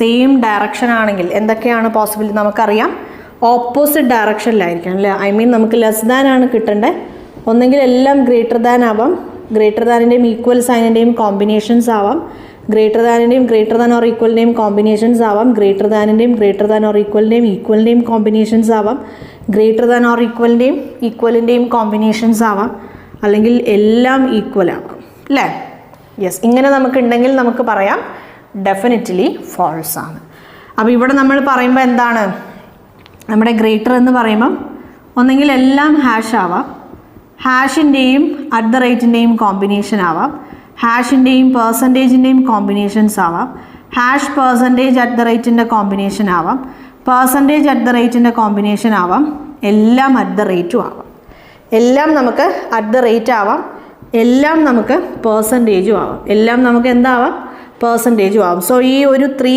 Same direction ആണെങ്കിൽ എന്തൊക്കെയാണ് possible നമുക്കറിയാം. ഓപ്പോസിറ്റ് ഡയറക്ഷനിലായിരിക്കണം അല്ലേ. ഐ മീൻ നമുക്ക് ലെസ് ദാൻ ആണ് കിട്ടേണ്ടത്. ഒന്നെങ്കിൽ എല്ലാം ഗ്രേറ്റർ ദാൻ ആവാം, ഗ്രേറ്റർ ദാനിൻ്റെയും ഈക്വൽ സൈനിൻ്റെയും കോമ്പിനേഷൻസ് ആവാം, ഗ്രേറ്റർ ദാനിൻ്റെയും ഗ്രേറ്റർ ദാൻ ഓർ ഈക്വലിൻ്റെയും കോമ്പിനേഷൻസ് ആവാം, ഗ്രേറ്റർ ദാനിൻ്റെയും ഗ്രേറ്റർ ദാൻ ഓർ ഈക്വലിൻ്റെയും കോമ്പിനേഷൻസ് ആവാം, ഗ്രേറ്റർ ദാൻ ഓർ ഈക്വലിൻ്റെയും കോമ്പിനേഷൻസ് ആവാം, അല്ലെങ്കിൽ എല്ലാം ഈക്വൽ ആവാം അല്ലേ. യെസ്, ഇങ്ങനെ നമുക്കുണ്ടെങ്കിൽ നമുക്ക് പറയാം ഡെഫിനറ്റ്ലി ഫോൾസ് ആണ്. അപ്പോൾ ഇവിടെ നമ്മൾ പറയുമ്പോൾ എന്താണ്, നമ്മുടെ ഗ്രേറ്റർ എന്ന് പറയുമ്പം ഒന്നെങ്കിൽ എല്ലാം ഹാഷ് ആവാം, ഹാഷിൻ്റെയും @ൻ്റെയും കോമ്പിനേഷൻ ആവാം, ഹാഷിൻ്റെയും പെർസെൻറ്റേജിൻ്റെയും കോമ്പിനേഷൻസ് ആവാം, ഹാഷ് പെർസെൻറ്റേജ് @ൻ്റെ കോമ്പിനേഷൻ ആവാം, പെർസെൻറ്റേജ് @ൻ്റെ കോമ്പിനേഷൻ ആവാം, എല്ലാം @ഉം ആവാം. എല്ലാം നമുക്ക് @ ആവാം, എല്ലാം നമുക്ക് പെർസെൻറ്റേജും ആവാം, എല്ലാം നമുക്ക് എന്താവാം പെർസെൻറ്റേജും ആവാം. സോ ഈ ഒരു 3